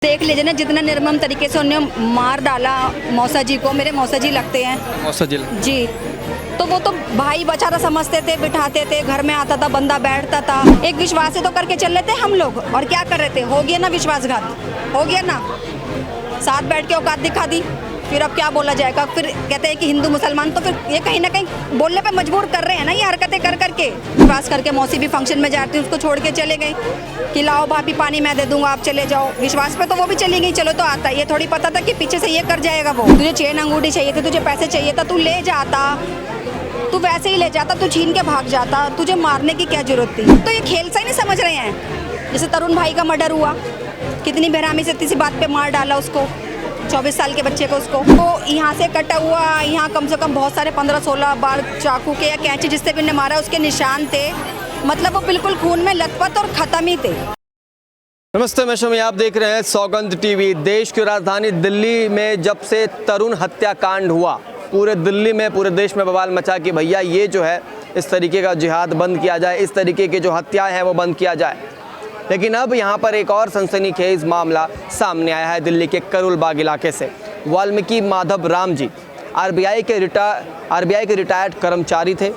देख लीजिए ना, जितना निर्मम तरीके से उन्होंने मार डाला मौसा जी को। मेरे मौसा जी लगते हैं। मौसा जी जी, तो वो तो भाई बचारा समझते थे, बिठाते थे, घर में आता था, बंदा बैठता था। एक विश्वास ही तो करके चल रहे थे हम लोग, और क्या कर रहे थे? हो गया ना विश्वासघात, हो गया ना। साथ बैठ के औकात दिखा दी, फिर अब क्या बोला जाएगा? फिर कहते हैं कि हिंदू मुसलमान, तो फिर ये कहीं ना कहीं बोलने पे मजबूर कर रहे हैं ना, ये हरकतें कर करके। विश्वास करके मौसी भी फंक्शन में जाती थी, उसको छोड़ के चले गए कि लाओ भाभी पानी मैं दे दूंगा, आप चले जाओ। विश्वास पे तो वो भी चली गई, चलो तो आता है। ये थोड़ी पता था कि पीछे से ये कर जाएगा वो। तुझे चेन अंगूठी चाहिए थी, तुझे पैसे चाहिए था, तू ले जाता, तू वैसे ही ले जाता, तू छीन के भाग जाता, तुझे मारने की क्या जरूरत थी? तो ये खेल सा ही नहीं समझ रहे हैं। जैसे तरुण भाई का मर्डर हुआ, कितनी बेरहमी से किसी बात पे मार डाला उसको, 24 साल के बच्चे को। उसको वो यहाँ से कटा हुआ, यहाँ कम से कम बहुत सारे 15-16 बार चाकू के या कैंची जिससे भी ने मारा उसके निशान थे। मतलब वो बिल्कुल खून में लथपथ और खत्म ही थे। नमस्ते, मैं शमी, आप देख रहे हैं सौगंध टीवी। देश की राजधानी दिल्ली में जब से तरुण हत्याकांड हुआ, पूरे दिल्ली में, पूरे देश में बवाल मचा कि भैया ये जो है इस तरीके का जिहाद बंद किया जाए, इस तरीके के जो हत्याएं हैं वो बंद किया जाए। लेकिन अब यहाँ पर एक और सनसनीखेज मामला सामने आया है दिल्ली के करोल बाग इलाके से। वाल्मीकि माधव राम जी आरबीआई के रिटायर्ड कर्मचारी थे,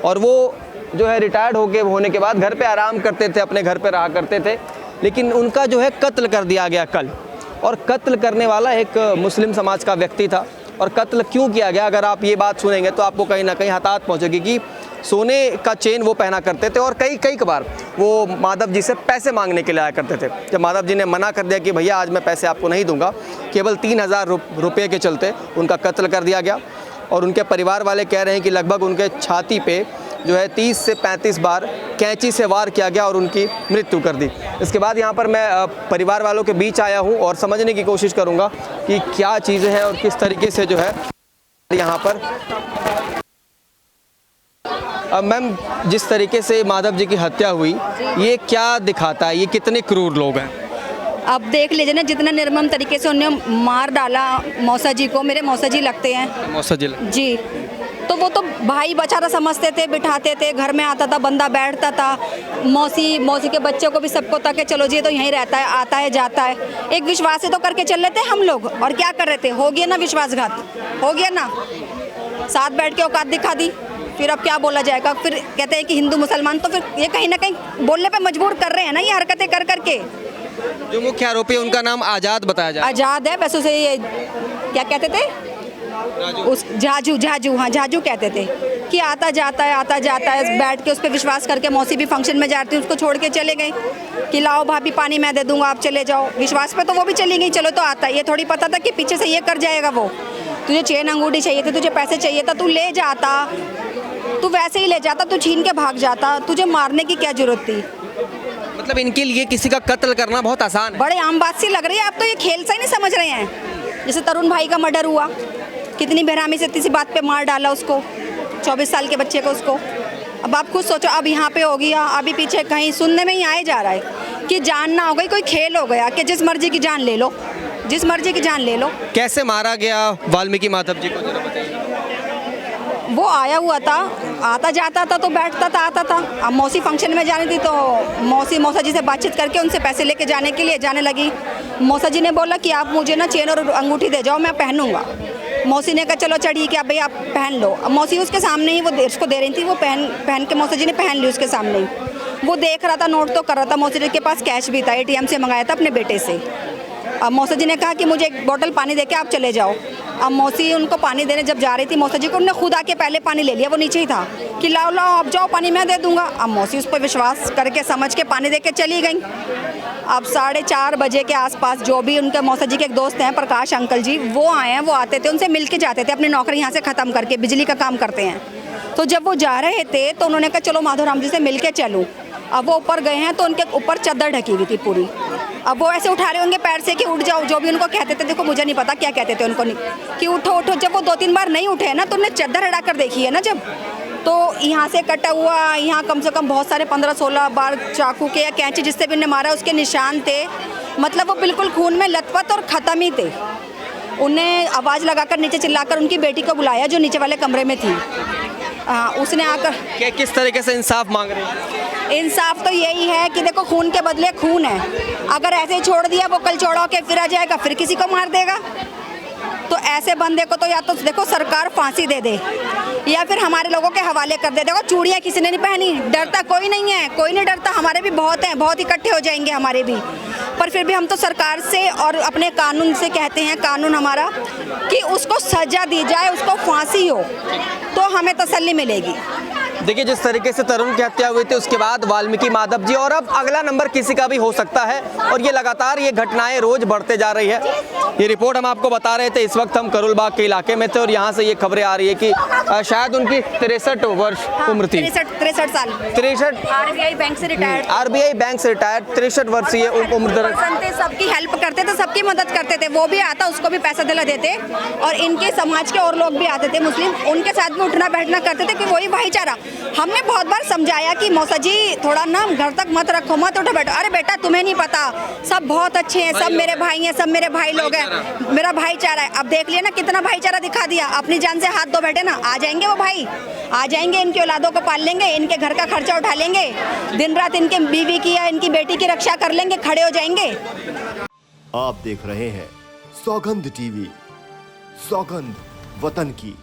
और वो जो है रिटायर्ड होने के बाद घर पे आराम करते थे, अपने घर पे रहा करते थे। लेकिन उनका जो है कत्ल कर दिया गया कल, और कत्ल करने वाला एक मुस्लिम समाज का व्यक्ति था। और कत्ल क्यों किया गया, अगर आप ये बात सुनेंगे तो आपको कहीं ना कहीं हताहत पहुंचेगी कि सोने का चेन वो पहना करते थे, और कई बार वो माधव जी से पैसे मांगने के लिए आया करते थे। जब माधव जी ने मना कर दिया कि भैया आज मैं पैसे आपको नहीं दूंगा, केवल 3000 रुपये के चलते उनका कत्ल कर दिया गया। और उनके परिवार वाले कह रहे हैं कि लगभग उनके छाती पे जो है 30 से 35 बार कैंची से वार किया गया और उनकी मृत्यु कर दी। इसके बाद यहाँ पर मैं परिवार वालों के बीच आया हूँ और समझने की कोशिश करूँगा कि क्या चीज़ें हैं और किस तरीके से जो है यहाँ पर। मैम, जिस तरीके से माधव जी की हत्या हुई, ये क्या दिखाता है, ये कितने क्रूर लोग हैं? अब देख लीजिए ना, जितना निर्मम तरीके से उन्होंने मार डाला मौसा जी को। मेरे मौसा जी लगते हैं। मौसा जी जी, तो वो तो भाई बचारा समझते थे, बिठाते थे, घर में आता था, बंदा बैठता था। मौसी के बच्चे को भी सबको था कि चलो जी तो यहीं रहता है, आता है, जाता है। एक विश्वास ही तो करके चल रहे थे हम लोग, और क्या कर रहे थे? हो गया ना विश्वासघात, हो गया ना। साथ बैठ के औकात दिखा दी, फिर अब क्या बोला जाएगा? फिर कहते हैं कि हिंदू मुसलमान, तो फिर ये कहीं ना कहीं बोलने पे मजबूर कर रहे हैं ना, ये हरकतें कर करके। जो मुख्य आरोपी है उनका नाम आजाद बताया जाए। आजाद है, वैसे उसे ये क्या कहते थे, उस झाजू, हाँ झाजू कहते थे कि आता जाता है। बैठ के उस पर विश्वास करके मौसी भी फंक्शन में जाती थी, उसको छोड़ के चले गए कि लाओ भाभी पानी मैं दे दूंगा, आप चले जाओ। विश्वास पे तो वो भी चली गई, चलो तो आता है। ये थोड़ी पता था कि पीछे से ये कर जाएगा वो। तुझे चेन अंगूठी चाहिए थी, तुझे पैसे चाहिए था, तू ले जाता, तू वैसे ही ले जाता, तू छीन के भाग जाता, तुझे मारने की क्या जरूरत थी? मतलब इनके लिए किसी का कत्ल करना बहुत आसान है। बड़े आम बात सी लग रही है, आप तो ये खेल सा ही नहीं समझ रहे हैं। जैसे तरुण भाई का मर्डर हुआ, कितनी बेरहमी से किसी बात पे मार डाला उसको, 24 साल के बच्चे को उसको। अब आप खुद सोचो, अब यहाँ पे हो गया, अभी पीछे कहीं सुनने में ही आए जा रहा है कि जान ना हो गई, कोई खेल हो गया कि जिस मर्जी की जान ले लो, जिस मर्जी की जान ले लो। कैसे मारा गया वाल्मीकि माधव जी को, जरा बताइए। वो आया हुआ था, आता जाता था, तो बैठता था, आता था। अब मौसी फंक्शन में जानी थी, तो मौसा जी से बातचीत करके उनसे पैसे लेके जाने के लिए जाने लगी। मौसा जी ने बोला कि आप मुझे ना चेन और अंगूठी दे जाओ, मैं पहनूंगा। मौसी ने कहा चलो चढ़ी कि भाई आप पहन लो। अब मौसी उसके सामने ही वो उसको दे रही थी, वो पहन के मौसा जी ने पहन ली उसके सामने ही। वो देख रहा था, नोट तो कर रहा था। मौसी जी के पास कैश भी था, ATM से मंगाया था अपने बेटे से। अब मौसा जी ने कहा कि मुझे एक बोतल पानी दे के आप चले जाओ। अब मौसी उनको पानी देने जब जा रही थी मौसा जी को, उन्होंने खुद आके पहले पानी ले लिया, वो नीचे ही था कि लाओ आप जाओ, पानी मैं दे दूंगा। अब मौसी उस पर विश्वास करके समझ के पानी दे के चली गई। अब 4:30 बजे के आसपास जो भी उनके मौसा जी के एक दोस्त हैं, प्रकाश अंकल जी, वो आए हैं, वो आते थे, उनसे मिल के जाते थे। अपनी नौकरी यहाँ से ख़त्म करके बिजली का काम करते हैं, तो जब वो जा रहे थे तो उन्होंने कहा चलो माधवराम जी से मिल के चलूँ। अब वो ऊपर गए हैं तो उनके ऊपर चादर ढकी हुई थी पूरी। अब वो ऐसे उठा रहे होंगे पैर से कि उठ जाओ, जो भी उनको कहते थे, देखो मुझे नहीं पता क्या कहते थे उनको, नहीं कि उठो उठो। जब वो 2-3 बार नहीं उठे ना, तो उन्हें चादर हटा कर देखी है ना जब, तो यहाँ से कटा हुआ, यहाँ कम से कम बहुत सारे 15-16 बार चाकू के या कैंची जिससे भी उन्हें मारा उसके निशान थे। मतलब वो बिल्कुल खून में लथपथ और ख़त्म ही थे। उन्हें आवाज़ लगाकर नीचे चिल्लाकर उनकी बेटी को बुलाया जो नीचे वाले कमरे में थी। उसने आकर किस तरीके से इंसाफ मांग रहे हैं? इंसाफ तो यही है कि देखो खून के बदले खून है, अगर ऐसे ही छोड़ दिया वो कल चौड़ा के फिर आ जाएगा, फिर किसी को मार देगा। तो ऐसे बंदे को तो या तो देखो सरकार फांसी दे दे या फिर हमारे लोगों के हवाले कर दे। देखो चूड़ियाँ किसी ने नहीं पहनी, डरता कोई नहीं है, कोई नहीं डरता। हमारे भी बहुत हैं, बहुत इकट्ठे हो जाएंगे हमारे भी, पर फिर भी हम तो सरकार से और अपने कानून से कहते हैं, कानून हमारा, कि उसको सजा दी जाए, उसको फांसी हो तो हमें तसल्ली मिलेगी। देखिए जिस तरीके से तरुण की हत्या हुई थी उसके बाद वाल्मीकि माधव जी, और अब अगला नंबर किसी का भी हो सकता है, और ये लगातार ये घटनाएं रोज बढ़ते जा रही है। ये रिपोर्ट हम आपको बता रहे थे, इस वक्त हम करोलबाग के इलाके में थे और यहाँ से ये खबरें आ रही है कि शायद उनकी 63 वर्ष उम्र थी। 63 साल। 63। आरबीआई बैंक से रिटायर्ड। आरबीआई बैंक से रिटायर्ड, 63 वर्षीय उम्र दराज। सबकी हेल्प करते थे, सबकी मदद करते थे। वो भी आता उसको भी पैसा दिला देते, और इनके समाज के और लोग भी आते थे मुस्लिम, उनके साथ में उठना बैठना करते थे कि वही भाईचारा। हमने बहुत बार समझाया कि मौसा जी थोड़ा ना घर तक मत रखो, मत उठो बैठो। अरे बेटा तुम्हें नहीं पता, सब बहुत अच्छे हैं, सब मेरे भाई हैं, सब मेरे भाई लोग हैं, मेरा भाईचारा है। अब देख लिया ना कितना भाईचारा दिखा दिया, अपनी जान से हाथ धो बैठे ना, आ जाएंगे वो भाई, आ जाएंगे, इनकी औलादों को पाल लेंगे, इनके घर का खर्चा उठा लेंगे, दिन रात इनके बीवी की या इनकी बेटी की रक्षा कर लेंगे, खड़े हो जाएंगे। आप देख रहे हैं सौगंध टीवी, सौगंध वतन की।